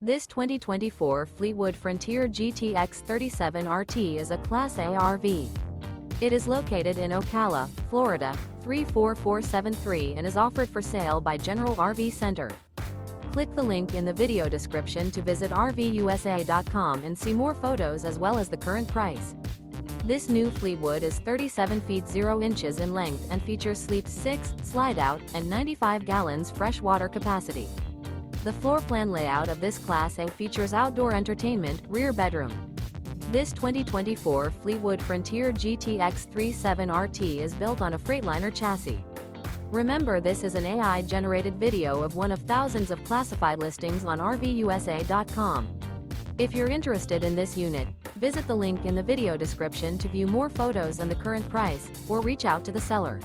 This 2024 Fleetwood Frontier GTX 37 RT is a Class A RV. It is located in Ocala, Florida, 34473 and is offered for sale by General RV Center. Click the link in the video description to visit RVUSA.com and see more photos as well as the current price. This new Fleetwood is 37 feet 0 inches in length and features sleep 6, slide-out, and 95 gallons fresh water capacity. The floor plan layout of this Class A features outdoor entertainment, rear bedroom. This 2024 Fleetwood Frontier GTX 37 RT is built on a Freightliner chassis. Remember, this is an AI-generated video of one of thousands of classified listings on RVUSA.com. If you're interested in this unit, visit the link in the video description to view more photos and the current price, or reach out to the seller.